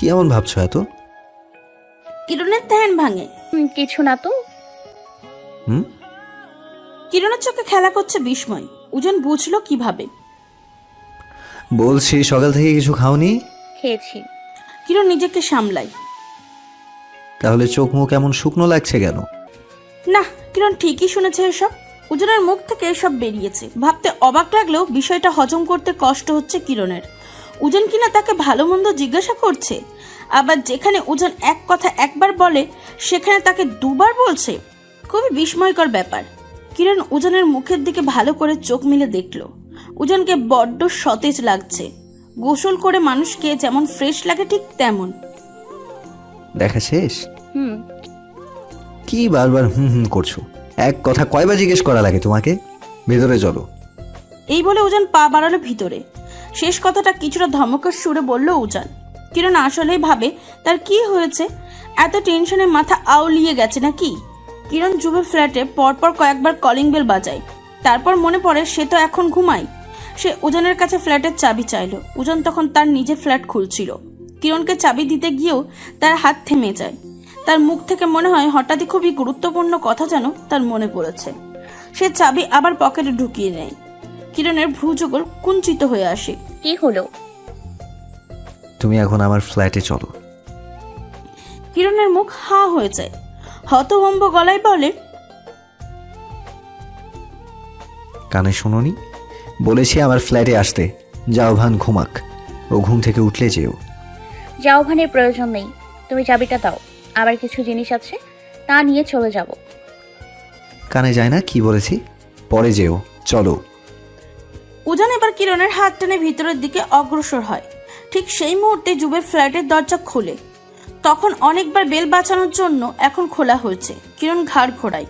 কি এমন ভাবছো এত? কিরণের ধ্যান ভাঙে। কিছু না তো। হুম? কিরণের চোখে খেলা করছে বিস্ময়। উজান বুঝলো কিভাবে। বলছি সকাল থেকে কিছু খাওনি? খেয়েছি। কিরণ নিজেকে সামলায়। তাহলে চোখ মুখ এমন শুকনো লাগছে কেন? না, কিরণ ঠিকই শুনেছে এসব। উজানের মুখ থেকে এসব বেরিয়েছে। ভাবতে অবাক লাগলেও বিষয়টা হজম করতে কষ্ট হচ্ছে কিরণের। উজান কিনা তাকে ভালো মন্দ জিজ্ঞাসা করছে, আবার যেখানে উজান এক কথা একবার বলে সেখানে তাকে দুবার বলছে। খুবই বিস্ময়কর ব্যাপার। কিরণ উজানের মুখের দিকে ভালো করে চোখ মিলে দেখলো। উজানকে বড্ড সতেজ লাগছে। গোসল করে মানুষকে যেমন ফ্রেশ লাগে ঠিক তেমন। দেখা শেষ? হুম। কি বারবার হুম হুম করছো? এক কথা কয়বার জিজ্ঞেস করা লাগে তোমাকে? ভেতরে চলো। এই বলে উজান পা বাড়ালো ভিতরে। শেষ কথাটা কিছুটা ধমকের সুরে বলল উজান। কিরণ আসলেই ভাবে তার কি হয়েছে, এত টেনশনে মাথা আউলিয়ে গেছে নাকি। কিরণ যুবের ফ্ল্যাটে পরপর কয়েকবার কলিং বেল বাজায়। তারপর মনে পড়ে সে তো এখন ঘুমায়। সে উজানের কাছে ফ্ল্যাটের চাবি চাইল। উজান তখন তার নিজের ফ্ল্যাট খুলছিল। কিরণকে চাবি দিতে গিয়েও তার হাত থেমে যায়। তার মুখ থেকে মনে হয় হঠাৎই খুবই গুরুত্বপূর্ণ কথা যেন তার মনে পড়েছে। সে চাবি আবার পকেটে ঢুকিয়ে নেয়। কিরণের ভ্রুযুগল কুঞ্চিত হয়ে আসে। কি হলো? তুমি এখন আমার ফ্ল্যাটে চলো। কিরণের মুখ হাঁ হয়ে যায়। হতভম্ব গলায় বলে, কানে শোনোনি? বলেছি আমার ফ্ল্যাটে আসতে। যাও ভান ঘুমাক, ও ঘুম থেকে উঠলে যেও। যাও, ভানের প্রয়োজন নেই। তুমি চাবিটা দাও। আবার কিছু জিনিস আছে, তা নিয়ে চলে যাব। কানে যায় না কি বলেছি? পরে যেও, চলো। উজান এবার কিরণের হাত টেনে ভিতরের দিকে অগ্রসর হয়। ঠিক সেই মুহূর্তে যুবের ফ্ল্যাটের দরজা খোলে। তখন অনেকবার বেল বাঁচানোর জন্য এখন খোলা হয়েছে। কিরণ ঘাড় ঘোরায়,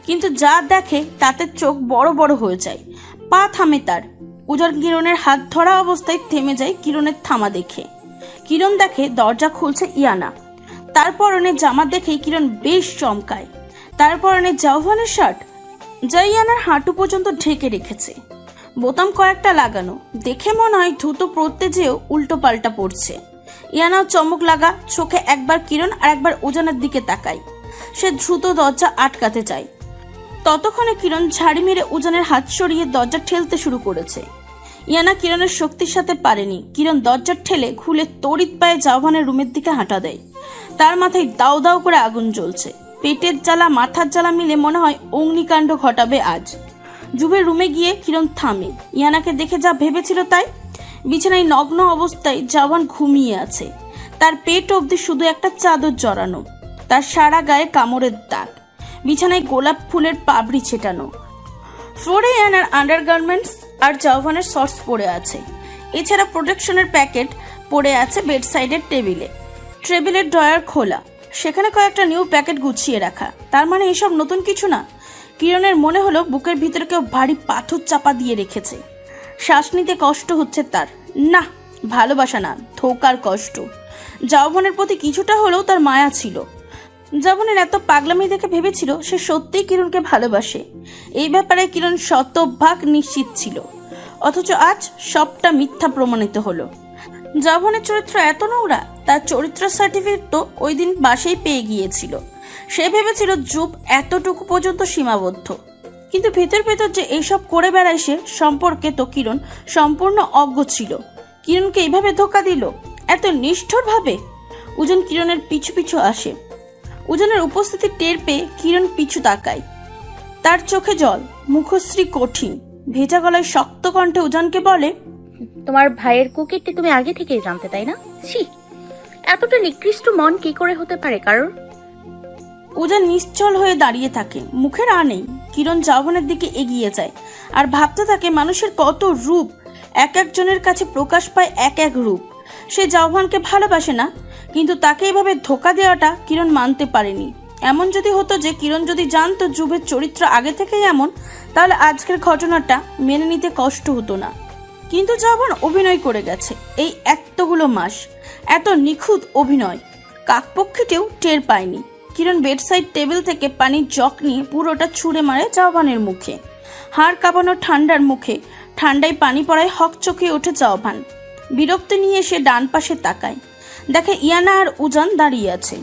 কিন্তু যা দেখে তাতে চোখ বড় বড় হয়ে যায়। পা থামে তার। উজান কিরণের হাত ধরা অবস্থায় থেমে যায় কিরণের থামা দেখে। কিরণ দেখে দরজা খুলছে ইয়ানা। তার পরনে জামা দেখেই কিরণ বেশ চমকায়। তার পরনে জাউভানের শার্ট, যা ইয়ানার হাঁটু পর্যন্ত ঢেকে রেখেছে। বোতাম কয়েকটা লাগানো, দেখে মনে হয় ধুতো পরতে যেও উল্টো পাল্টা পড়ছে। ইয়ানাও চমক লাগা চোখে একবার কিরণ আর একবার উজানের দিকে তাকায়। সে দ্রুত দরজা আটকাতে চায়। ততক্ষণে কিরণ ঝাড়ি মেরে উজানের হাত সরিয়ে দরজা ঠেলতে শুরু করেছে। ইয়ানা কিরণের শক্তির সাথে পারেনি। কিরণ দরজা ঠেলে খুলে তড়িৎ পায়ে জাভানের রুমের দিকে হাঁটা দেয়। তার মাথায় দাউ দাউ করে আগুন জ্বলছে। পেটের জ্বালা মাথার জ্বালা মিলে মনে হয় অগ্নিকাণ্ড ঘটাবে আজ। যুবের রুমে গিয়ে কিরণ থামে। ইয়ানাকে দেখে যা ভেবেছিল তাই। বিছানায় নগ্ন অবস্থায় জাভান ঘুমিয়ে আছে। তার পেট অবধি শুধু একটা চাদর জড়ানো। তার সারা গায়ে কামড়ের দাগ। বিছানায় গোলাপ ফুলের পাবড়ি ছেটানো। ফ্লোরে ইয়ানার আন্ডারগার্মেন্টস আর জাভানের শর্টস পড়ে আছে। এছাড়া প্রোটেকশনের প্যাকেট পড়ে আছে বেডসাইডের টেবিলে। টেবিলের ড্রয়ার খোলা, সেখানে কয়েকটা নিউ প্যাকেট গুছিয়ে রাখা। তার মানে এসব নতুন কিছু না। কিরণের মনে হলো বুকের ভিতরে কেউ ভারী পাথর চাপা দিয়ে রেখেছে। শ্বাস নিতে কষ্ট হচ্ছে তার। না, ভালোবাসা না, ধোকার কষ্ট। জাভানের প্রতি কিছুটা হলেও তার মায়া ছিল। জাভানের এত পাগলামি দেখে ভেবেছিল সে সত্যিই কিরণকে ভালোবাসে। এই ব্যাপারে কিরণ শতভাগ নিশ্চিত ছিল। অথচ আজ সবটা মিথ্যা প্রমাণিত হলো। জাভানের চরিত্র এত নোংরা, তার চরিত্র সার্টিফিকেট তো ওই দিন বাসেই পেয়ে গিয়েছিল। সে ভেবেছিল যুব এতটুকু পর্যন্ত সীমাবদ্ধ, কিন্তু ভেতর ভেতর যে এইসব করে বেড়ায় সে সম্পর্কে তো কিরণ সম্পূর্ণ অজ্ঞ ছিল। কিরণকে এইভাবে ধোকা দিল, এত নিষ্ঠুর ভাবে। উজান কিরণের পিছু পিছু আসে। উজানের উপস্থিতি টের পেয়ে কিরণ পিছু তাকায়। তার চোখে জল, মুখশ্রী কঠিন। ভেজা গলায় শক্ত কণ্ঠে উজানকে বলে, তোমার ভাইয়ের কুকিরটি তুমি আগে থেকেই জানতে, তাই না? ছি, এতটা নিকৃষ্ট মন কি করে হতে পারে কারোর? উজান নিশ্চল হয়ে দাঁড়িয়ে থাকে, মুখের আ নেই। কিরণ জাভানের দিকে এগিয়ে যায় আর ভাবতে থাকে মানুষের কত রূপ, এক একজনের কাছে প্রকাশ পায় এক এক রূপ। সে জাভানকে ভালোবাসে না, কিন্তু তাকে এভাবে ধোকা দেওয়াটা কিরণ মানতে পারেনি। এমন যদি হতো যে কিরণ যদি জানতো যুবের চরিত্র আগে থেকেই এমন, তাহলে আজকের ঘটনাটা মেনে নিতে কষ্ট হতো না। কিন্তু জাভান অভিনয় করে গেছে এই এতগুলো মাস। এত নিখুঁত অভিনয় কাকপক্ষীতেও টের পায়নি। কিরণ বেডসাইড টেবিল থেকে পানির জগ নিয়ে পুরোটা ছুঁড়ে মারে জাভানের মুখে। হাড় কাঁপানো ঠান্ডার মুখে ঠান্ডায় পানি পড়ায় হকচকিয়ে ওঠে জাভান। বিরক্তি নিয়ে সে ডান পাশে তাকায়। দেখে ইয়ানা আর উজান দাঁড়িয়ে আছে।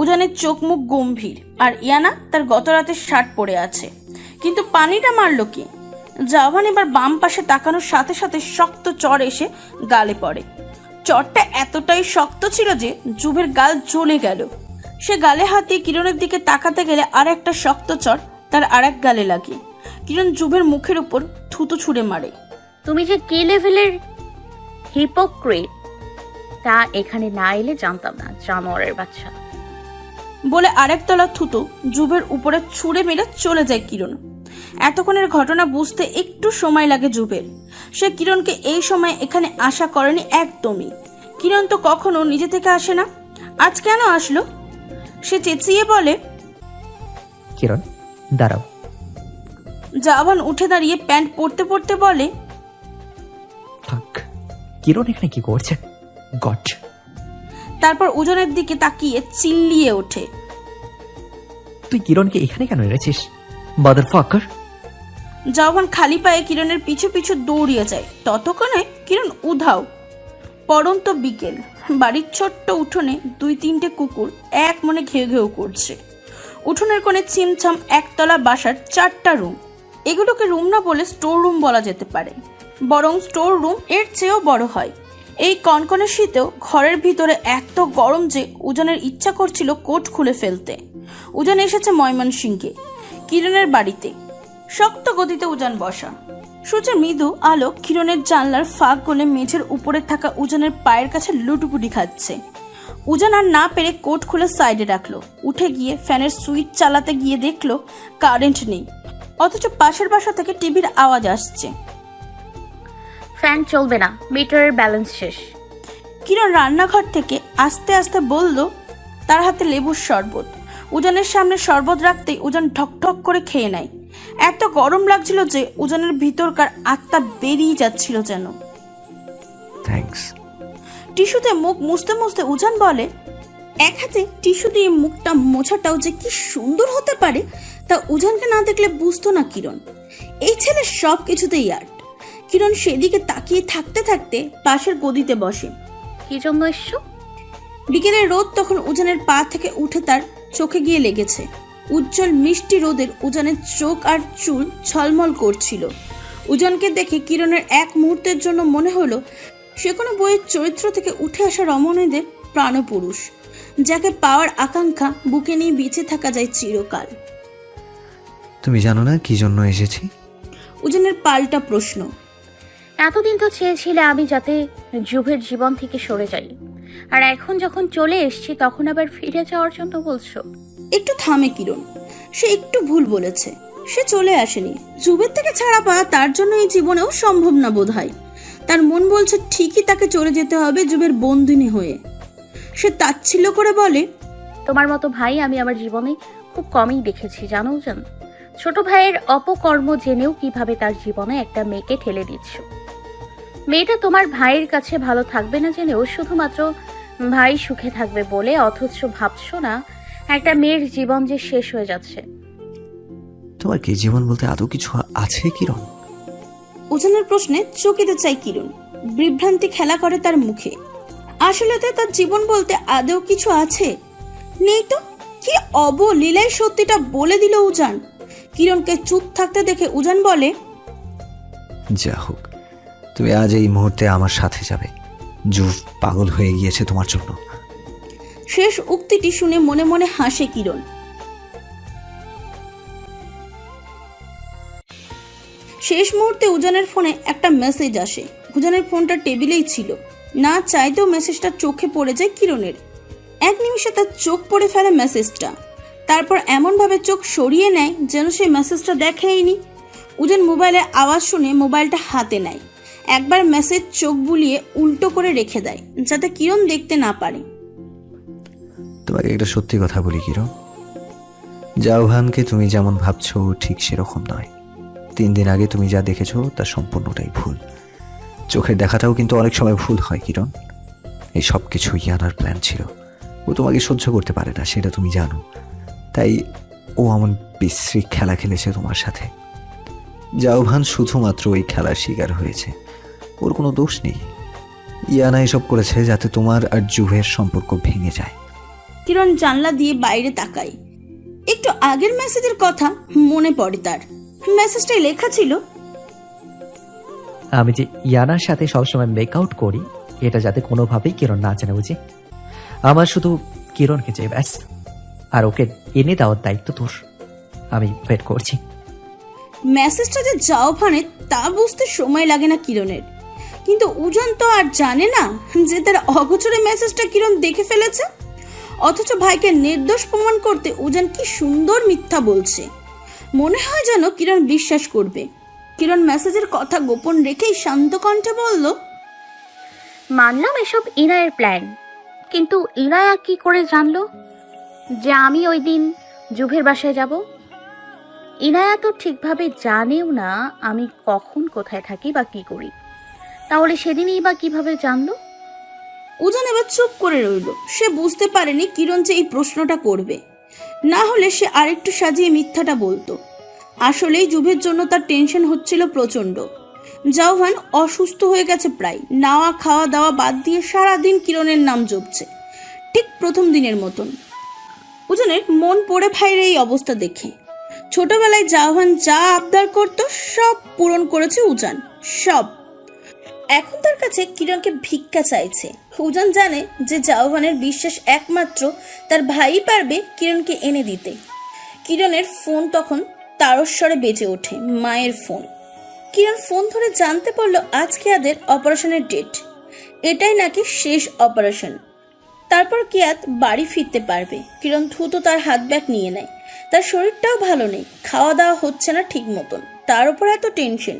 উজানের চোখ মুখ গম্ভীর, আর ইয়ানা তার গত রাতের শার্ট পরে আছে। কিন্তু পানিটা মারলো কি? জাওহান এবার বাম পাশে তাকানোর সাথে সাথে শক্ত চড় এসে গালে পড়ে। চড়টা এতটাই শক্ত ছিল যে যুবের গাল জ্বলে গেল। সে গালে হাত দিয়ে কিরণের দিকে তাকাতে গেলে আর একটা শক্ত চড় তার আর এক গালে লাগে। কিরণ যুবের মুখের উপর থুতু ছুঁড়ে মারে। তুমি যে কি লেভেলের হিপোক্রেট তা এখানে না এলে জানতাম না, জানোয়ারের বাচ্চা। বলে আরেক তলা থুতু যুবের উপরে ছুঁড়ে মেরে চলে যায় কিরণ। এতক্ষণের ঘটনা বুঝতে একটু সময় লাগে যুবের। সে কিরণকে এই সময় এখানে আশা করেনি একদমই। কিরণ তো কখনো নিজে থেকে আসে না, আজ কেন আসলো? সে চেঁচিয়ে বলে, কিরণ দাঁড়াও। জাওহান উঠে দাঁড়িয়ে প্যান্ট পরতে পরতে বলে, থাক, কিরণ এখানে কি করছে? গট। তারপর উজানের দিকে তাকিয়ে চিল্লিয়ে ওঠে, তুই কিরণকে এখানে কেন এনেছিস, মাদারফাকার? জাওহান খালি পায়ে কিরণের পিছু পিছু দৌড়িয়ে যায়। ততক্ষণে কিরণ উধাও। পরন্ত বিকেল, বাড়ির ছোট্ট উঠোনে 2-3টে কুকুর এক মনে ঘেউ ঘেউ করছে। উঠোনের কোণে ছিমছাম একতলা বাসার 4টা রুম। এগুলোকে রুম না বলে স্টোর রুম বলা যেতে পারে, বরং স্টোর রুম এর চেয়েও বড় হয়। এই কনকনে শীতেও ঘরের ভিতরে এত গরম যে উজানের ইচ্ছা করছিল কোট খুলে ফেলতে। উজান এসেছে ময়মনসিংহে, কিরণের বাড়িতে। শক্ত গতিতে উজান বসা। সূর্যের মৃদু আলো কিরণের জানলার ফাঁক গলে মেঝের উপরে থাকা উজানের পায়ের কাছে লুটুপুটি খাচ্ছে। উজান আর না পেরে কোট খুলে সাইডে রাখলো। উঠে গিয়ে ফ্যানের সুইচ চালাতে গিয়ে দেখলো কারেন্ট নেই, অথচ পাশের বাসা থেকে টিভির আওয়াজ আসছে। ফ্যান চলবে না, মিটারের ব্যালেন্স শেষ। কিরণ রান্নাঘর থেকে আস্তে আস্তে বলল, তার হাতে লেবুর শরবত। উজানের সামনে শরবত রাখতেই উজান ঠকঠক করে খেয়ে নেয়। এত গরম লাগছিল যে উজানের ভিতরকার আত্মা বেরিয়ে যাচ্ছিল যেন। থ্যাঙ্কস। টিস্যুতে মুখ মুছতে মুছতে উজান বলে, এক হাতে টিস্যু দিয়ে মুখটা মোছাটাও যে কি সুন্দর হতে পারে তা উজানকে না দেখলে বুঝতো না কিরণ। এই ছেলে সব কিছুতেই আর্ট। কিরণ সেদিকে তাকিয়ে থাকতে থাকতে পাশের গদিতে বসে। কি জন্য এসছো? বিকেলের রোদ তখন উজানের পা থেকে উঠে তার চোখে গিয়ে লেগেছে। উজ্জ্বল মিষ্টি রোদের উজানের চোখ আর চুল ঝলমল করছিল। উজানকে দেখে কিরণের এক মুহূর্তের জন্য মনে হলো সে কোনো বইয়ের চরিত্র থেকে উঠে আসা রমণীদের প্রাণপুরুষ, যাকে পাওয়ার আকাঙ্ক্ষা বুকে নিয়ে বেঁচে থাকা যায় চিরকাল। তুমি জানো না কি জন্য এসেছি? উজানের পাল্টা প্রশ্ন। এতদিন তো চেয়েছিলে আমি যাতে যুভের জীবন থেকে সরে যাই, আর এখন যখন চলে এসেছি তখন আবার ফিরে যাওয়ার জন্য বলছো? একটু থামে কিরণ। সে একটু ভুল বলেছে। সে চলে আসেনি, যুবের থেকে ছাড়া পাওয়া তার জন্য এই জীবনেও সম্ভব না বোধ হয়। তার মন বলছে ঠিকই তাকে চলে যেতে হবে যুবের বন্দিনী হয়ে। সে তাচ্ছিল্য করে বলে, তোমার মতো ভাই আমি আমার জীবনে খুব কমই দেখেছি জানো জান। ছোট ভাইয়ের অপকর্ম জেনেও কিভাবে তার জীবনে একটা মেয়েকে ঠেলে দিচ্ছ। মেয়েটা তোমার ভাইয়ের কাছে ভালো থাকবে না জেনেও শুধুমাত্র ভাই সুখে থাকবে বলে, অথচ ভাবছো না একটা মেয়ের জীবন যে শেষ হয়ে যাচ্ছে। তোমার কি জীবন বলতে আদৌ কিছু আছে কিরণ? উজানের প্রশ্নে চকিতে চাই কিরণ। বিভ্রান্তি খেলা করে তার মুখে। আসলে তো তার জীবন বলতে আদৌ কিছু আছে? নেই তো। কি অবলীলায় সত্যিটা বলে দিল উজান। কিরণকে চুপ থাকতে দেখে উজান বলে, যা হোক, তুমি আজ এই মুহূর্তে আমার সাথে যাবে। যুব পাগল হয়ে গিয়েছে তোমার জন্য। শেষ উক্তিটি শুনে মনে মনে হাসে কিরণ। শেষ মুহূর্তে উজানের ফোনে একটা মেসেজ আসে। উজানের ফোনটা টেবিলেই ছিল। না চাইতেও মেসেজটা চোখে পড়ে যায় কিরণের। এক নিমিষে তার চোখ পড়ে ফেলে মেসেজটা। তারপর এমনভাবে চোখ সরিয়ে নেয় যেন সেই মেসেজটা দেখেইনি। উজান মোবাইলের আওয়াজ শুনে মোবাইলটা হাতে নেয়। একবার মেসেজ চোখ বুলিয়ে উল্টো করে রেখে দেয় যাতে কিরণ দেখতে না পারে। তোমাকে একটা সত্যি কথা বলি কিরণ, জাওহানকে তুমি যেমন ভাবছো ঠিক সেরকম নয়। 3 দিন আগে তুমি যা দেখেছো তা সম্পূর্ণটাই ভুল। চোখের দেখাটাও কিন্তু অনেক সময় ভুল হয় কিরণ। এই সব কিছু ইয়ানার প্ল্যান ছিল। ও তোমাকে সহ্য করতে পারে না, সেটা তুমি জানো। তাই ও এমন বিশ্রী খেলা খেলেছে তোমার সাথে। জাওহান শুধুমাত্র ওই খেলার শিকার হয়েছে, ওর কোনো দোষ নেই। ইয়ানা এসব করেছে যাতে তোমার আর জুভের সম্পর্ক ভেঙে যায়। কিরণ জানলা দিয়ে বাইরে তাকায়। একটু আগের মেসেজের কথা মনে পড়ে তার। মেসেজটাই লেখা ছিল, আমি যে ইয়ানার সাথে সবসময় মেকআউট করি এটা যাতে কোনোভাবেই কিরণ না জানে বুঝি। আমার শুধু কিরণকে চাই ব্যাস, আর ওকে এনে দেওয়ার দায়িত্ব তোর। আমি ওয়েট করছি। মেসেজটা যে জাওভানে তা বুঝতে সময় লাগে না কিরণের। কিন্তু উজান তো আর জানে না যে তার অগোচরে মেসেজটা কিরণ দেখে ফেলেছে। অথচ ভাইকে নির্দোষ প্রমাণ করতে উজান কি সুন্দর মিথ্যা বলছে। মনে হয় যেন কিরণ বিশ্বাস করবে। কিরণ মেসেজের কথা গোপন রেখেই শান্ত কণ্ঠে বলল, মানলাম এসব ইনায়ের প্ল্যান, কিন্তু ইনায়া কি করে জানলো যে আমি ওই দিন জুভের বাসায় যাব? ইনায়া তো ঠিকভাবে জানেও না আমি কখন কোথায় থাকি বা কি করি, তাহলে সেদিনই বা কিভাবে জানলো? উজান এবার চুপ করে রইল। সে বুঝতে পারেনি কিরণ যে এই প্রশ্নটা করবে, না হলে সে আরেকটু সাজিয়ে মিথ্যাটা বলতো। আসলেই জুভের জন্য তার টেনশন হচ্ছিল প্রচন্ড। জাওহান অসুস্থ হয়ে গেছে প্রায়, নাওয়া খাওয়া দাওয়া বাদ দিয়ে সারাদিন কিরণের নাম জপছে, ঠিক প্রথম দিনের মতন। উজানের মন পড়ে ভাইয়ের এই অবস্থা দেখে। ছোটবেলায় জাওহান যা আবদার করত সব পূরণ করেছে উজান, সব। এখন তার কাছে কিরণকে ভিক্ষা চাইছে। উজান জানে যে জাওহানের বিশ্বাস একমাত্র তার ভাই পারবে কিরণকে এনে দিতে। কিরণের ফোন তখন তারস্বরে বেজে ওঠে, মায়ের ফোন। কিরণ ফোন ধরে জানতে পারলো আজ কিয়াদের অপারেশনের ডেট। এটাই নাকি শেষ অপারেশন। তারপর কিয়াদ বাড়ি ফিরতে পারবে। কিরণ দ্রুত তার হাত ব্যাগ নিয়ে নেয়। তার শরীরটাও ভালো নেই, খাওয়া দাওয়া হচ্ছে না ঠিক মতন, তার উপর এত টেনশন।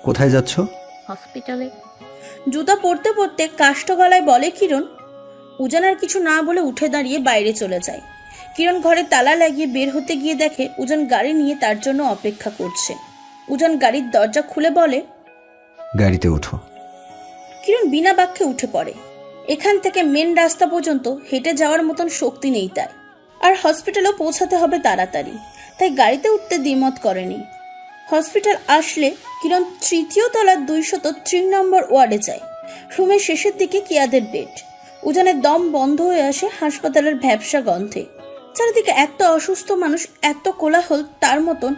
কোথায় যাচ্ছ? হসপিটালে। জুতা পরতে পরতে কাষ্ঠ গলায় বলে কিরণ। উজান আর কিছু না বলে উঠে দাঁড়িয়ে বাইরে চলে যায়। কিরণ ঘরে তালা লাগিয়ে বের হতে গিয়ে দেখে উজান গাড়ি নিয়ে তার জন্য অপেক্ষা করছে। উজান গাড়ির দরজা খুলে বলে, গাড়িতে ওঠো। কিরণ বিনা বাক্যে উঠে পড়ে। এখান থেকে মেন রাস্তা পর্যন্ত হেঁটে যাওয়ার মতন শক্তি নেই তার, আর হসপিটালও পৌঁছাতে হবে তাড়াতাড়ি, তাই গাড়িতে উঠতে দ্বিমত করেনি। হসপিটাল আসলে কিরণ তৃতীয় তলার 203 নম্বর ওয়ার্ডে যায়। রুমের শেষের দিকে কিয়াদের বেড। উজানের দম বন্ধ হয়ে আসে হাসপাতালের ভ্যাপসা গন্ধে। চারিদিকে এত অসুস্থ মানুষ, এত কোলাহল, তার মতন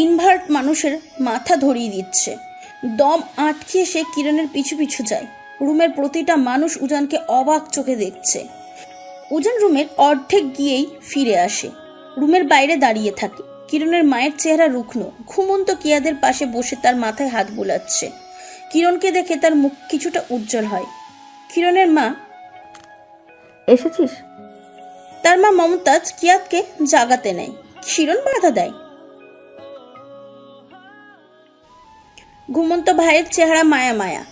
ইনভার্ট মানুষের মাথা ধরিয়ে দিচ্ছে। দম আটকে এসে কিরণের পিছু পিছু যায়। রুমের প্রতিটা মানুষ উজানকে অবাক চোখে দেখছে। উজান রুমের অর্ধেক গিয়েই ফিরে আসে, রুমের বাইরে দাঁড়িয়ে থাকে। কিরণের মায়ের চেহারা রুগ্ন, ঘুমন্ত কিয়াদের পাশে বসে তার মাথায় হাত বুলাচ্ছে। কিরণকে দেখে তার মুখ কিছুটা উজ্জ্বল হয়। কিরণের মা, এসেছিস? তার মা মমতাজ কিয়াদকে জাগাতে নেয়। কিরণ বাধা দেয়। ঘুমন্ত ভাইয়ের চেহারা মায়া মায়া।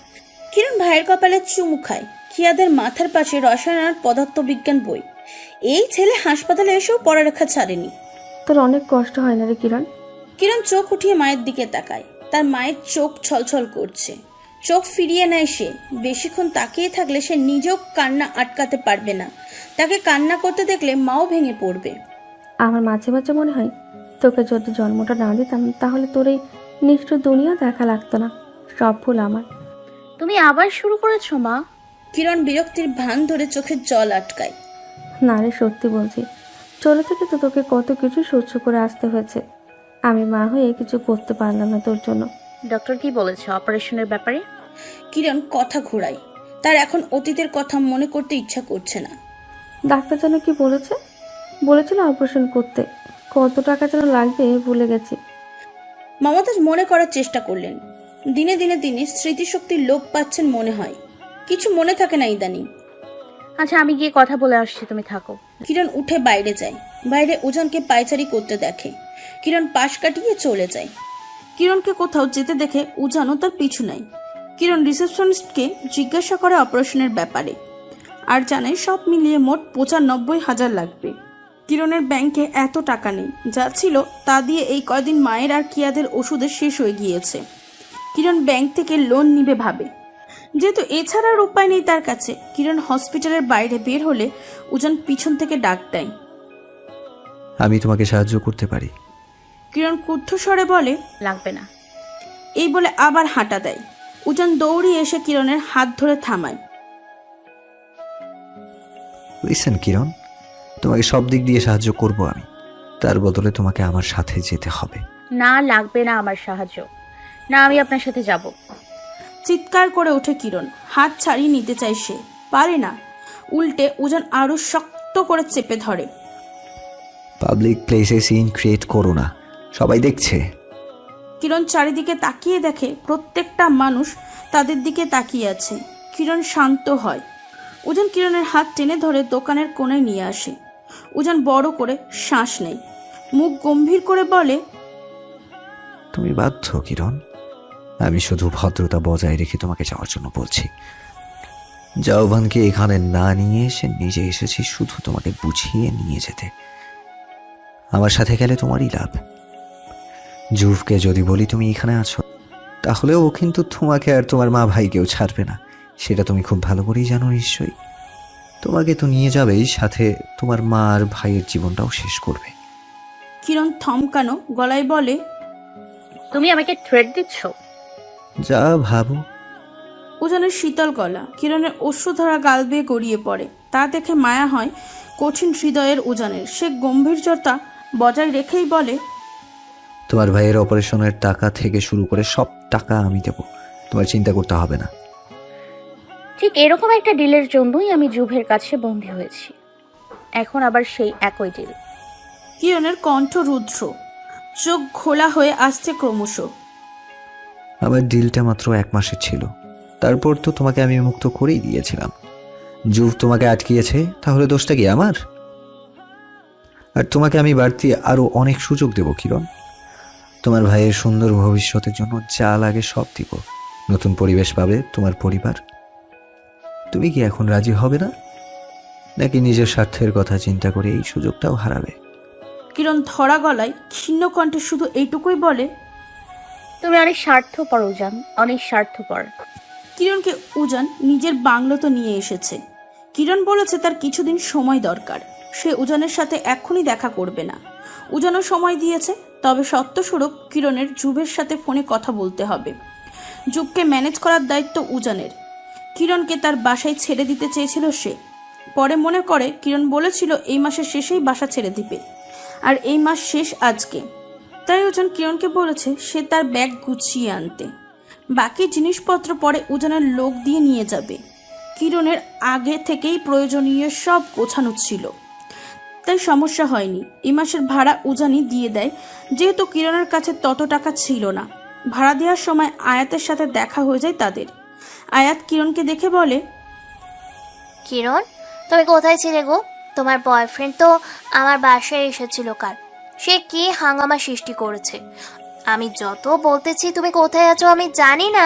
কিরণ ভাইয়ের কপালে চুমু খায়। কিয়াদের মাথার পাশে রসায়ন আর পদার্থবিজ্ঞান বই। এই ছেলে হাসপাতালে এসেও পড়ালেখা ছাড়েনি। তোর অনেক কষ্ট হয় না রে কিরণ? কিরণ চোখ উঠিয়ে মায়ের দিকে তাকায়। তার মায়ের চোখ ছলছল করছে। চোখ ফিরিয়ে নেয় সে। বেশিক্ষণ তাকিয়ে থাকলে সে নিজেও কান্না আটকাতে পারবে না। তাকে কান্না করতে দেখলে মাও ভেঙে পড়বে। আমার মাঝে মাঝে মনে হয় তোকে যদি জন্মটা না দিতাম তাহলে তোর এই নিষ্ঠুর দুনিয়া দেখা লাগতো না। সব ভুল আমার। তুমি আবার শুরু করেছো মা? কিরণ বিরক্তির ভান ধরে চোখের জল আটকায়। না রে, সত্যি বলছি, চলে থেকে তো তোকে কত কিছু সহ্য করে আসতে হয়েছে। আমি মা হয়ে কিছু করতে পারলাম না তোর জন্য। ডক্টর কি বলেছে অপারেশনের ব্যাপারে? কিরণ কথা ঘোরায়। তার এখন অতীতের কথা মনে করতে ইচ্ছা করছে না। ডাক্তার যেন কি বলেছে? বলেছিল অপারেশন করতে কত টাকা যেন লাগবে ভুলে গেছি। মমতাজ মনে করার চেষ্টা করলেন। দিনে দিনে তিনি স্মৃতিশক্তির লোপ পাচ্ছেন মনে হয়। কিছু মনে থাকে না ইদানিং। আচ্ছা আমি গিয়ে কথা বলে আসছি, তুমি থাকো। কিরণ উঠে বাইরে যায়। বাইরে উজানকে পায়চারি করতে দেখে। কিরণ পাশ কাটিয়ে চলে যায়। কিরণকে কোথাও যেতে দেখে উজানও তার পিছু নেয়। কিরণ রিসেপশনিস্টকে জিজ্ঞাসা করে অপারেশনের ব্যাপারে, আর জানে সব মিলিয়ে মোট 95,000 লাগবে। কিরণের ব্যাংকে এত টাকা নেই, যা ছিল তা দিয়ে এই কয়দিন মায়ের আর কিয়াদের ওষুধে শেষ হয়ে গিয়েছে। কিরণ ব্যাংক থেকে লোন নিবে ভাবে। যেহেতু এছাড়া আর উপায় নেই তার কাছে, কিরণ হসপিটালের বাইরে বের হলে উজান পিছন থেকে ডাক দেয়, আমি তোমাকে সাহায্য করতে পারি। কিরণ ক্রুদ্ধ স্বরে বলে, লাগবে না। এই বলে আবার হাঁটা দেয়। উজান দৌড়িয়ে এসে কিরণের হাত ধরে থামায়। লিসেন কিরণ, তোমাকে সব দিক দিয়ে সাহায্য করব আমি, তার বদলে তোমাকে আমার সাথে যেতে হবে। না, লাগবে না আমার সাহায্য। না, আমি আপনার সাথে যাব। চিৎকার করে ওঠে কিরণ। হাত ছাড়িয়ে নিতে চায় সে, পারে না। উল্টে উজান আরো শক্ত করে চেপে ধরে। পাবলিক প্লেসে সিন ক্রিয়েট করো না, সবাই দেখছে। কিরণ চারিদিকে তাকিয়ে দেখে প্রত্যেকটা মানুষ তাদের দিকে তাকিয়ে আছে। কিরণ শান্ত হয়। উজান কিরণের হাত টেনে ধরে দোকানের কোণায় নিয়ে আসে। উজান বড় করে শ্বাস নেয়, মুখ গম্ভীর করে বলে, তুমি বাধ্য কিরণ, আমি শুধু ভদ্রতা বজায় রেখে তোমাকে যাওয়ার জন্য বলছি। জাওভানকে এখানে না নিয়ে এসে নিজে এসেছি শুধু তোমাকে বুঝিয়ে নিয়ে যেতে। আমার সাথে গেলে তোমারই লাভ। জুভকে যদি বলি তুমি এখানে আছো, তাহলে ও কিন্তু তোমাকে আর তোমার মা ভাইকেও ছাড়বে না, সেটা তুমি খুব ভালো করেই জানো নিশ্চয়ই। তোমাকে তো নিয়ে যাবেই, সাথে তোমার মা আর ভাইয়ের জীবনটাও শেষ করবে। কিরণ থমকানো গলায় বলে, তুমি আমাকে থ্রেট দিচ্ছ? যা ভাবো। উজানের শীতল গলা কিরণের অশ্রুধারা গাল বেয়ে গড়িয়ে পড়ে। তা দেখে মায়া হয় কঠিন হৃদয়ের উজানের। সে গম্ভীর্যতা বজায় রেখেই বলে, তোমার ভাইয়ের অপারেশনের টাকা থেকে শুরু করে সব টাকা আমি দেব, তোমার চিন্তা করতে হবে না। ঠিক এরকম একটা ডিলের জন্যই আমি জুভের কাছে বন্দী হয়েছি। এখন আবার সেই একই ডিল। কিরণের কণ্ঠ রুদ্র, চোখ ঘোলা হয়ে আসছে ক্রমশ। আমার ডিলটা মাত্র 1 মাসের ছিল, তারপর তো তোমাকে আমি মুক্ত করেই দিয়েছিলাম। জুভ তোমাকে আটকিয়েছে, তাহলে দোষটা কি আমার? আর তোমাকে আমি বাড়তি আরো অনেক সুযোগ দেব কিরণ। তোমার ভাইয়ের সুন্দর ভবিষ্যতের জন্য যা লাগে সব দিব। নতুন পরিবেশ পাবে তোমার পরিবার। তুমি কি এখন রাজি হবে না, নাকি নিজের স্বার্থের কথা চিন্তা করে এই সুযোগটাও হারাবে? কিরণ ধরা গলায় ক্ষীণ কণ্ঠে শুধু এইটুকুই বলে, তুমি অনেক স্বার্থপর উজান, অনেক স্বার্থপর। কিরণকে উজান নিজের বাংলোতে নিয়ে এসেছে। কিরণ বলেছে তার কিছুদিন সময় দরকার। সে উজানের সাথে এক্ষুনি দেখা করবে না। উজানও সময় দিয়েছে, তবে সত্যস্বরূপ কিরণের জুভের সাথে ফোনে কথা বলতে হবে। জুভকে ম্যানেজ করার দায়িত্ব উজানের। কিরণকে তার বাসায় ছেড়ে দিতে চেয়েছিল সে, পরে মনে করে কিরণ বলেছিল এই মাসের শেষেই বাসা ছেড়ে দিবে, আর এই মাস শেষ আজকে। তাই উজান কিরণকে বলেছে সে তার ব্যাগ গুছিয়ে আনতে। বাকি জিনিসপত্র পরে উজানের লোক দিয়ে নিয়ে যাবে। কিরণের আগে থেকেই প্রয়োজনীয় সব গোছানো ছিল, তাই সমস্যা হয়নি। এই মাসের ভাড়া উজানই দিয়ে দেয়, যেহেতু কিরণের কাছে তত টাকা ছিল না। ভাড়া দেওয়ার সময় আয়াতের সাথে দেখা হয়ে যায় তাদের। আয়াত কিরণকে দেখে বলে, কিরণ, তুমি কোথায় ছিলে গো? তোমার বয়ফ্রেন্ড তো আমার বাসায় এসেছিল কাল। সে কি হাঙ্গামা সৃষ্টি করেছে। আমি যত বলতেছি তুমি কোথায় আছো আমি জানি না,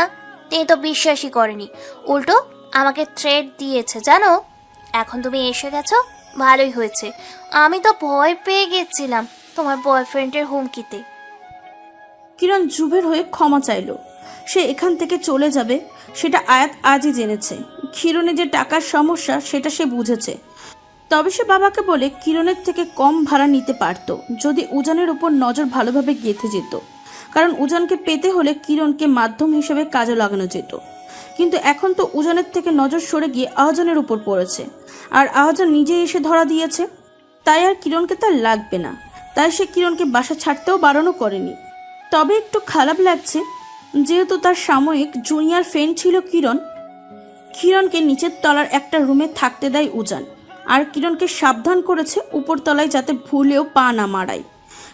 তিনি তো বিশ্বাসই করেনি, উল্টো আমাকে থ্রেট দিয়েছে জানো। এখন তুমি এসে গেছো, ভালোই হয়েছে। আমি তো ভয় পেয়ে গেছিলাম তোমার বয়ফ্রেন্ডের হুমকিতে। কিরণ জুভের হয়ে ক্ষমা চাইল। সে এখান থেকে চলে যাবে সেটা আয়াত আজই জেনেছে। কিরণের যে টাকার সমস্যা সেটা সে বুঝেছে। তবে সে বাবাকে বলে কিরণের থেকে কম ভাড়া নিতে পারত যদি উজানের উপর নজর ভালোভাবে গেঁথে যেত। কারণ উজানকে পেতে হলে কিরণকে মাধ্যম হিসেবে কাজে লাগানো যেত। কিন্তু এখন তো উজানের থেকে নজর সরে গিয়ে আহজানের উপর পড়েছে, আর আহজান নিজে এসে ধরা দিয়েছে। তাই আর কিরণকে তার লাগবে না। তাই সে কিরণকে বাসা ছাড়তেও বারণও করেনি। তবে একটু খারাপ লাগছে, যেহেতু তার সাময়িক জুনিয়র ফ্রেন্ড ছিল কিরণ। কিরণকে নিচের তলার একটা রুমে থাকতে দেয় উজান, আর কিরণকে সাবধান করেছে উপরতলায় যাতে ভুলেও পা না মারায়।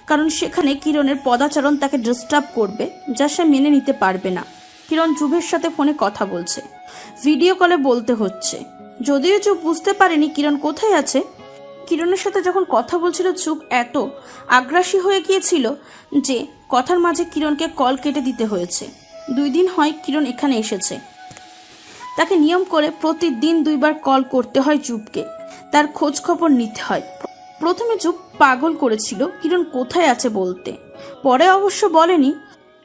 কারণ সেখানে কিরণের পদাচারণ তাকে ডিস্টার্ব করবে, যা সে মেনে নিতে পারবে না। কিরণ জুভের সাথে ফোনে কথা বলছে, ভিডিও কলে বলতে হচ্ছে। যদিও চুপ বুঝতে পারেনি কিরণ কোথায় আছে। কিরণের সাথে যখন কথা বলছিল চুপ এত আগ্রাসী হয়ে গিয়েছিল যে কথার মাঝে কিরণকে কল কেটে দিতে হয়েছে। 2 দিন হয় কিরণ এখানে এসেছে। তাকে নিয়ম করে প্রতিদিন 2 বার কল করতে হয় চুপকে, তার খোঁজ খবর নিতে হয়। প্রথমে চুপ পাগল করেছিল কিরণ কোথায় আছে বলতে, পরে অবশ্য বলেনি।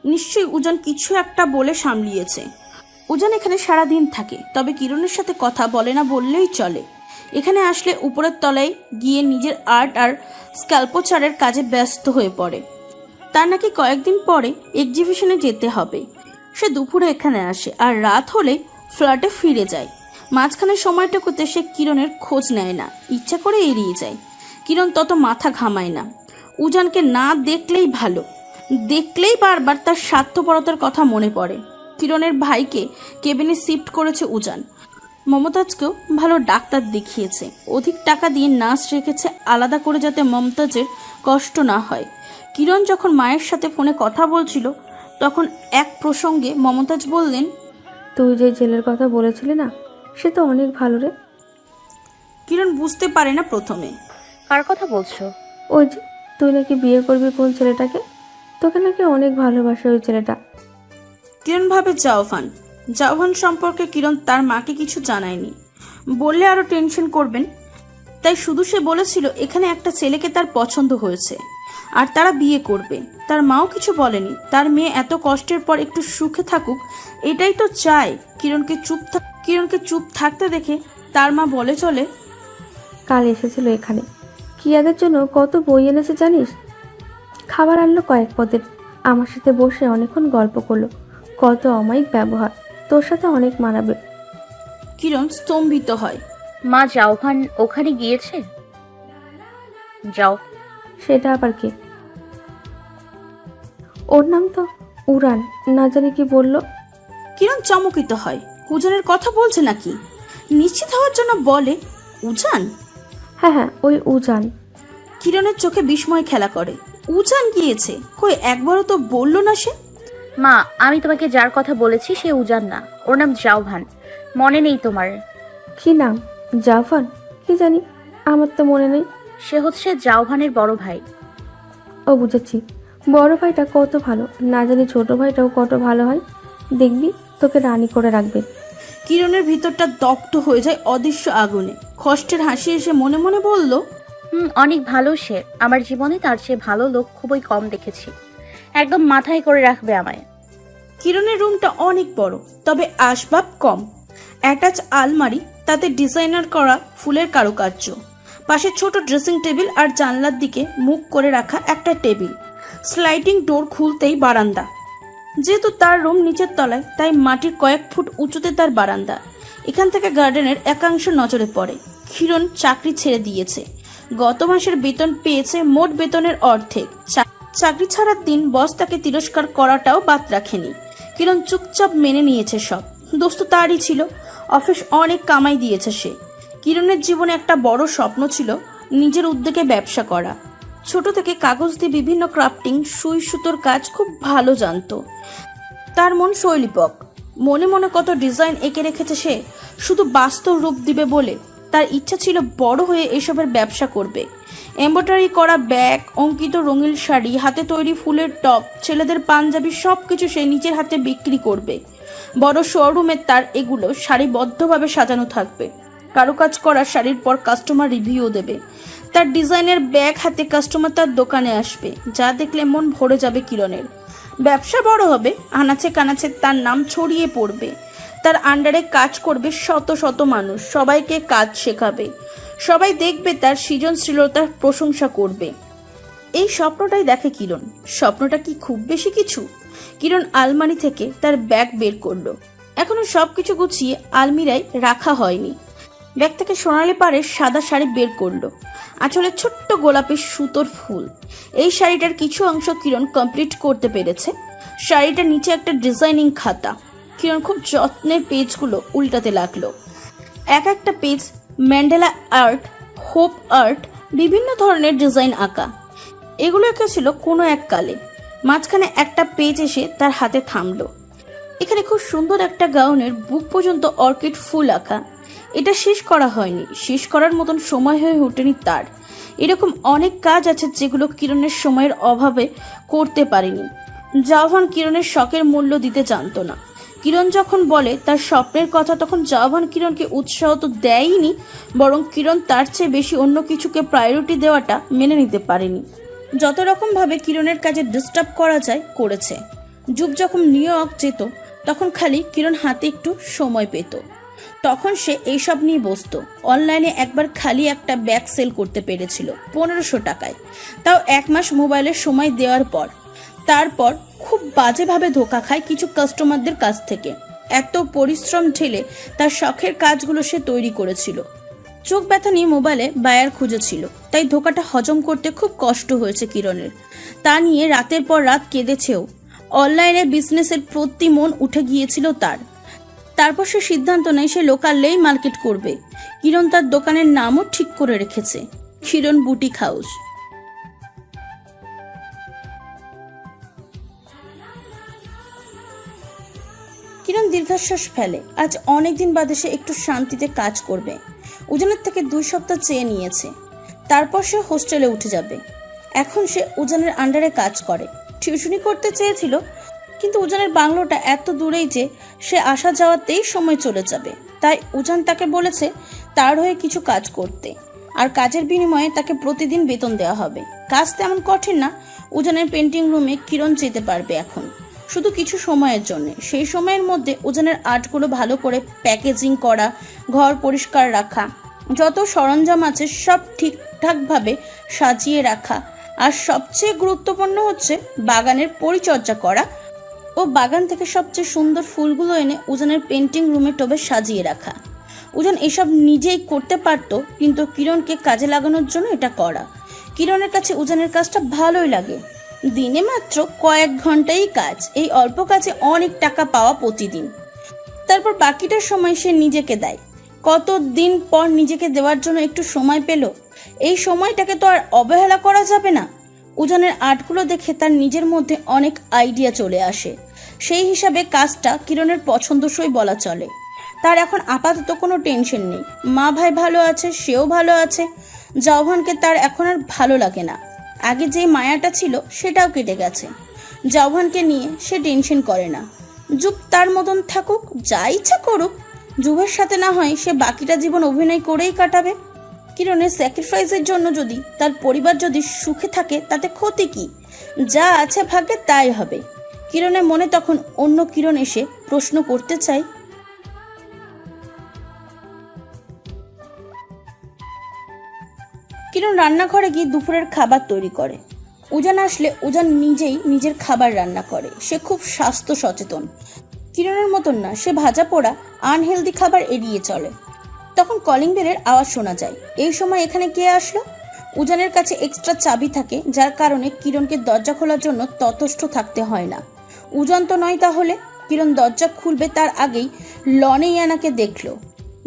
নিশ্চয়ই উজান কিছু একটা বলে সামলিয়েছে। উজান এখানে সারাদিন থাকে, তবে কিরণের সাথে কথা বলে না বললেই চলে। এখানে আসলে উপরের তলায় গিয়ে নিজের আর্ট আর স্ক্যাল্পচারের কাজে ব্যস্ত হয়ে পড়ে। তার নাকি কয়েকদিন পরে এক্সিবিশনে যেতে হবে। সে দুপুরে এখানে আসে আর রাত হলেই ফ্ল্যাটে ফিরে যায়। মাঝখানে সময়টুকুতে সে কিরণের খোঁজ নেয় না, ইচ্ছা করে এড়িয়ে যায়। কিরণ তত মাথা ঘামায় না। উজানকে না দেখলেই ভালো, দেখলেই বারবার তার স্বার্থপরতার কথা মনে পড়ে। কিরণের ভাইকে কেবিনে শিফট করেছে উজান। মমতাজকেও ভালো ডাক্তার দেখিয়েছে, অধিক টাকা দিয়ে নার্স রেখেছে আলাদা করে যাতে মমতাজের কষ্ট না হয়। কিরণ যখন মায়ের সাথে ফোনে কথা বলছিল তখন এক প্রসঙ্গে মমতাজ বললেন, তুই যে ছেলের কথা বলেছিলি না, সে তো অনেক ভালো রে। কিরণ বুঝতে পারে না প্রথমে। কার কথা বলছো? ওই যে তুই নাকি বিয়ে করবি কোন ছেলেটাকে, তোকে নাকি অনেক ভালোবাসে ওই ছেলেটা। কিরণ ভাবে জাওহান সম্পর্কে কিরণ তার মাকে কিছু জানায়নি, বললে আরো টেনশন করবেন। তাই শুধু সে বলেছিল এখানে একটা ছেলেকে তার পছন্দ হয়েছে আর তারা বিয়ে করবে। তার মাও কিছু বলেনি, তার মেয়ে এত কষ্টের পর একটু সুখে থাকুক, এটাই তো চায়। কিরণকে চুপ থাকতে দেখে তার মা বলে চলে, কাল এসেছিল এখানে, কিয়াদের জন্য কত বই এনেছে জানিস। খাবার আনলো কয়েক পদের, আমার সাথে বসে অনেকক্ষণ গল্প করলো। কত অমায়িক ব্যবহার, তোর সাথে অনেক মানাবে। কিরণ স্তম্ভিত হয়। মা জাওহান ওখানে গিয়েছে? যাও। সেটা আবার কে? ওর নাম তো উড়ান, না জানি কি বললো। কিরণ চমকিত হয়। উজানের কথা বলছে নাকি? নিশ্চিত হওয়ার জন্য বলে, উজান? হ্যাঁ, ওই উজান। কিরণের চোখে বিস্ময় খেলা করে। উজান গিয়েছে? কই একবারও তো বললো না সে। মা, আমি তোমাকে যার কথা বলেছি সে উজান না, ওর নাম জাওহান। মনে নেই তোমার? কি নাম? জাফান? কি জানি, আমার তো মনে নেই। সে হচ্ছে জাওহানের বড় ভাই। ও বুঝেছি, বড় ভাইটা কত ভালো, না জানি ছোট ভাইটাও কত ভালো হয়। দেখবি তোকে রানী করে রাখবে। কিরণের ভিতরটা দগ্ধ হয়ে যায় অদৃশ্য আগুনে। কষ্টের হাসি এসে মনে মনে বলল, অনেক ভালো সে। আমার জীবনে তার চেয়ে ভালো লোক খুবই কম দেখেছি। একদম মাথায় করে রাখবে আমায়। কিরণের রুমটা অনেক বড়, তবে আসবাব কম। অ্যাটাচ আলমারি, তাতে ডিজাইনার করা ফুলের কারুকার্য, পাশে ছোট ড্রেসিং টেবিল আর জানলার দিকে মুখ করে রাখা একটা টেবিল। স্লাইডিং ডোর খুলতেই বারান্দা। যেহেতু তার রুম নিচের তলায়, তাই মাটির কয়েক ফুট উঁচুতে তার বারান্দা। এখান থেকে গার্ডেনের একাংশ নজরে পড়ে। কিরণ চাকরি ছেড়ে দিয়েছে, গত মাসের বেতন পেয়েছে মোট বেতনের অর্ধেক। চাকরি ছাড়ার দিন বস তাকে তিরস্কার করাটাও বাদ রাখেনি। কিরণ চুপচাপ মেনে নিয়েছে সব। দোস্ত তারই ছিল, অফিস অনেক কামাই দিয়েছে সে। কিরণের জীবনে একটা বড় স্বপ্ন ছিল নিজের উদ্যোগে ব্যবসা করা। ছোট থেকে কাগজ দিয়ে বিভিন্ন ক্রাফটিং, সুই সুতোর কাজ খুব ভালো জানতো। তার মন শৈলীপক, মনে মনে কত ডিজাইন এঁকে রেখেছে সে, শুধু বাস্তব রূপ দিবে বলে। তার ইচ্ছা ছিল বড় হয়ে এসবের ব্যবসা করবে। এমব্রয়ডারি করা ব্যাগ, অঙ্কিত রঙিন শাড়ি, হাতে তৈরি ফুলের টপ, ছেলেদের পাঞ্জাবি, সবকিছু সে নিজের হাতে বিক্রি করবে। বড় শোরুমে তার এগুলো সারিবদ্ধভাবে সাজানো থাকবে। কারুকাজ করা শাড়ির পর কাস্টমার রিভিউ দেবে। তার ডিজাইনের ব্যাগ হাতে কাস্টমার তার দোকানে আসবে, যা দেখলে মন ভরে যাবে কিরণের। ব্যবসা বড় হবে, আনাচে কানাচে তার নাম ছড়িয়ে পড়বে। তার আন্ডারে কাজ করবে শত শত মানুষ, সবাইকে কাজ শেখাবে। সবাই দেখবে তার সৃজনশীলতার প্রশংসা করবে। এই স্বপ্নটাই দেখে কিরণ। স্বপ্নটা কি খুব বেশি কিছু? কিরণ আলমারি থেকে তার ব্যাগ বের করলো। এখনো সবকিছু গুছিয়ে আলমিরায় রাখা হয়নি। ব্যাগ থেকে সোনালি পাড়ের সাদা শাড়ি বের করলো, আঁচলে ছোট্ট গোলাপের সুতোর ফুল। এই শাড়িটার কিছু অংশ কিরণ কমপ্লিট করতে পেরেছে। শাড়িটার নিচে একটা ডিজাইনিং খাতা। কিরণ খুব যত্নের পেজগুলো উল্টাতে লাগলো। এক একটা page Mandela art, hope art, বিভিন্ন ধরনের ডিজাইন আঁকা। এগুলো এঁকেছিল কোনো এক কালে। মাঝখানে একটা পেজ এসে তার হাতে থামলো। এখানে খুব সুন্দর একটা গাউনের বুক পর্যন্ত অর্কিড ফুল আঁকা। এটা শেষ করা হয়নি, শেষ করার মতন সময় হয়ে ওঠেনি তার। এরকম অনেক কাজ আছে যেগুলো কিরণের সময়ের অভাবে করতে পারেনি। জাওহান কিরণের শখের মূল্য দিতে জানতো না। কিরণ যখন বলে তার স্বপ্নের কথা, তখন জাওহান কিরণকে উৎসাহ তো দেয়নি, বরং কিরণ তার চেয়ে বেশি অন্য কিছুকে প্রায়োরিটি দেওয়াটা মেনে নিতে পারেনি। যত রকম ভাবে কিরণের কাজে ডিস্টার্ব করা যায় করেছে। যুগ যখন নিউ ইয়র্ক যেত তখন খালি কিরণ হাতে একটু সময় পেত, তখন সে এইসব নিয়ে বসতো। অনলাইনে একবার খালি একটা ব্যাগ সেল করতে পেরেছিল 1500 টাকায়, তাও 1 মাস মোবাইলের সময় দেওয়ার পর। তারপর খুব বাজেভাবে ধোকা খায় কিছু কাস্টমারদের কাছ থেকে। এত পরিশ্রম ঢেলে তার শখের কাজগুলো সে তৈরি করেছিল, চোখ ব্যথা নিয়ে মোবাইলে বায়ার খুঁজেছিল, তাই ধোকাটা হজম করতে খুব কষ্ট হয়েছে কিরণের। তা নিয়ে রাতের পর রাত কেঁদেছেও। অনলাইনে বিজনেসের প্রতি মন উঠে গিয়েছিল তার। তারপর সে সিদ্ধান্ত নেয় সে লোকালেই মার্কেট করবে। কিরণ তার দোকানের নামও ঠিক করে রেখেছে, কিরণ বুটিক হাউস। কিরণ দীর্ঘশ্বাস ফেলে। আজ অনেকদিন বাদে সে একটু শান্তিতে কাজ করবে। উজানের থেকে 2 সপ্তাহ চেয়ে নিয়েছে, তারপর সে হোস্টেলে উঠে যাবে। এখন সে উজানের আন্ডারে কাজ করে। টিউশনি করতে চেয়েছিল, কিন্তু উজানের বাংলোটা এত দূরেই যে সে আসা যাওয়াতেই সময় চলে যাবে। তাই উজান তাকে বলেছে তার হয়ে কিছু কাজ করতে, আর কাজের বিনিময়ে তাকে প্রতিদিন বেতন দেওয়া হবে। কাজ তেমন কঠিন না। উজানের পেন্টিং রুমে কিরণ যেতে পারবে এখন, শুধু কিছু সময়ের জন্য। সেই সময়ের মধ্যে উজানের আর্টগুলো ভালো করে প্যাকেজিং করা, ঘর পরিষ্কার রাখা, যত সরঞ্জাম আছে সব ঠিকঠাকভাবে সাজিয়ে রাখা, আর সবচেয়ে গুরুত্বপূর্ণ হচ্ছে বাগানের পরিচর্যা করা ও বাগান থেকে সবচেয়ে সুন্দর ফুলগুলো এনে উজানের পেন্টিং রুমে টবে সাজিয়ে রাখা। উজান এসব নিজেই করতে পারত, কিন্তু কিরণকে কাজে লাগানোর জন্য এটা করা। কিরণের কাছে উজানের কাজটা ভালোই লাগে। দিনে মাত্র কয়েক ঘন্টাই কাজ, এই অল্প কাজে অনেক টাকা পাওয়া প্রতিদিন। তারপর বাকিটার সময় সে নিজেকে দেয়। কতদিন পর নিজেকে দেওয়ার জন্য একটু সময় পেল। এই সময়টাকে তো আর অবহেলা করা যাবে না। উজানের আর্টগুলো দেখে তার নিজের মধ্যে অনেক আইডিয়া চলে আসে। সেই হিসাবে কাজটা কিরণের পছন্দসই বলা চলে। তার এখন আপাতত কোনো টেনশন নেই। মা ভাই ভালো আছে, সেও ভালো আছে। জাওহানকে তার এখন আর ভালো লাগে না। আগে যে মায়াটা ছিল সেটাও কেটে গেছে। জাওহানকে নিয়ে সে টেনশন করে না। যুব তার মতন থাকুক, যা ইচ্ছা করুক। যুবের সাথে না হয় সে বাকিটা জীবন অভিনয় করেই কাটাবে। কিরণের স্যাক্রিফাইসের জন্য যদি তার পরিবার যদি সুখে থাকে তাতে ক্ষতি কি? যা আছে ভাগ্যে তাই হবে। কিরণের মনে তখন অন্য কিরণ এসে প্রশ্ন করতে চায়, কিরণ রান্নাঘরে গিয়ে দুপুরের খাবার তৈরি করে। উজান আসলে উজান নিজেই নিজের খাবার রান্না করে। সে খুব স্বাস্থ্য সচেতন। কিরণের মতন না, সে ভাজা পোড়া আনহেলদি খাবার এড়িয়ে চলে। তখন কলিং বেলের আওয়াজ শোনা যায়। এই সময় এখানে কে আসলো? উজানের কাছে এক্সট্রা চাবি থাকে, যার কারণে কিরণকে দরজা খোলার জন্য ততস্থ থাকতে হয় না। উজান তো নয় তাহলে? কিরণ দরজা খুলবে তার আগেই লনে ইয়ানাকে দেখলো।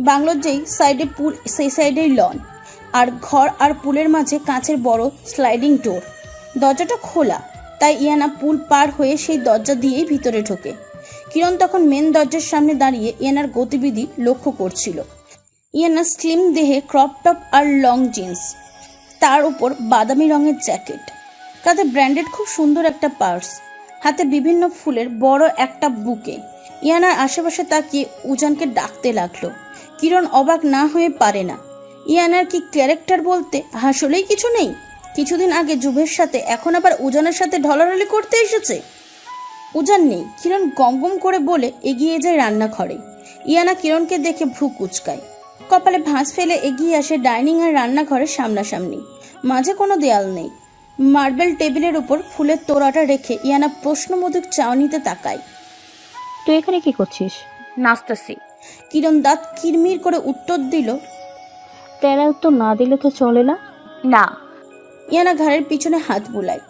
বাংলোর যেই সাইডে পুল সেই সাইডেই লন, আর ঘর আর পুলের মাঝে কাঁচের বড় স্লাইডিং ডোর। দরজাটা খোলা, তাই ইয়ানা পুল পার হয়ে সেই দরজা দিয়েই ভিতরে ঢোকে। কিরণ তখন মেন দরজার সামনে দাঁড়িয়ে ইয়ানার গতিবিধি লক্ষ্য করছিল। ইয়ানা স্লিম দেহে ক্রপ টপ আর লং জিন্স, তার উপর বাদামি রঙের জ্যাকেট, কাঁধে ব্র্যান্ডেড খুব সুন্দর একটা পার্স, হাতে বিভিন্ন ফুলের বড় একটা বুকে। ইয়ানার আশেপাশে তাকিয়ে উজানকে ডাকতে লাগলো। কিরণ অবাক না হয়ে পারে না। ইয়ানার কি ক্যারেক্টার বলতে আসলেই কিছু নেই? কিছুদিন আগে যুবের সাথে, এখন আবার উজানের সাথে ঢলাঢলি করতে এসেছে। উজান নেই, কিরণ গমগম করে বলে এগিয়ে যায় রান্নাঘরে। ইয়ানা কিরণকে দেখে ভ্রু কুচকায়, কপালে ভাঁজ ফেলে এগিয়ে আসে ডাইনিং আর রান্নাঘরের সামনাসামনি। মাঝে কোনো দেয়াল নেই। মার্বেল টেবিলের উপর ফুলের তোড়াটা রেখে ইয়ানা প্রশ্নবোধক চাউনিতে তাকায়। তুই এখানে কি করছিস? নাচতাছি। কিরণ দাঁত কিরমির করে উত্তর দিল, তেরা উত্তর না দিলে তো চলে না। না। ইয়ানা ঘাড়ের পিছনে হাত বুলায়,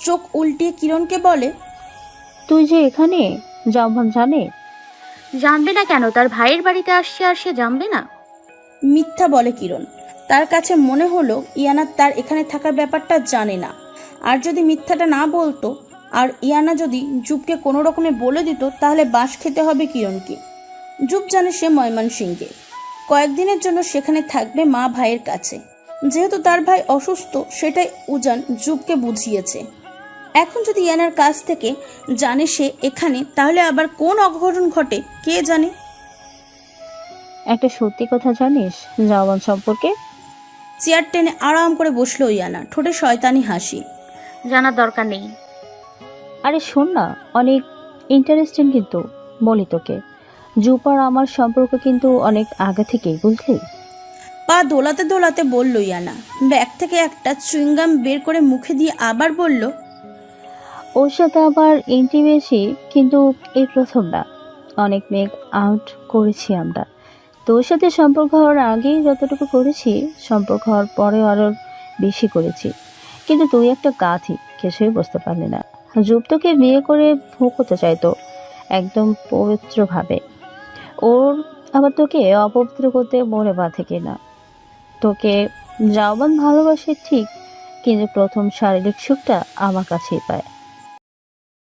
চোখ উল্টিয়ে কিরণকে বলে, তুই যে এখানে, জামান জানে? জানবে না কেন? তার ভাইয়ের বাড়িতে আসছে আর সে জানবে না? মিথ্যা বলে কিরণ। তার কাছে মনে হলো ইয়ানা তার এখানে থাকার ব্যাপারটা জানে না। আর যদি মিথ্যাটা না বলতো, আর ইয়ানা যদি যুবকে কোনো রকমে বলে দিত, তাহলে বাঁশ খেতে হবে কিরণকে। যুব জানে সে ময়মনসিংহে কয়েকদিনের জন্য সেখানে থাকবে মা ভাইয়ের কাছে। যেহেতু তার ভাই অসুস্থ, সেটাই উজান যুবকে বুঝিয়েছে। এখন যদি ইয়ানার কাছ থেকে জানে সে এখানে, তাহলে আবার কোন অঘটন ঘটে কে জানে। একটা সত্যি কথা জানিস জামান সম্পর্কে? চেয়ার টেনে আরাম করে বসলো ইয়ানা, ঠোঁটে শয়তানি হাসি। জানার দরকার নেই। আরে শোন না, অনেক ইন্টারেস্টিং কিন্তু, বলি তোকে। জুপার আমার সম্পর্ক কিন্তু অনেক আগে থেকেই, বুঝলি? পা দোলাতে দোলাতে বলল ইয়ানা। ব্যাগ থেকে একটা চুইংগাম বের করে মুখে দিয়ে আবার বলল, ওর সাথে আবার ইন্টিমেসি কিন্তু এই প্রথম না। অনেক মেক আউট করেছি আমরা। তোর সাথে সম্পর্ক হওয়ার আগেই যতটুকু করেছি, সম্পর্ক হওয়ার পরেও আরো বেশি করেছি। কিন্তু তুই একটা গাধি, কিছুই বুঝতে পারলি না। যুক্তকে বিয়ে করে ভোগ করতে চাইতো একদম পবিত্রভাবে। ওর আবার তোকে অপবিত্র করতে মনে বাঁধে কিনা। তোকে যৌবন ভালোবাসে ঠিক, কিন্তু প্রথম শারীরিক সুখটা আমার কাছেই পায়।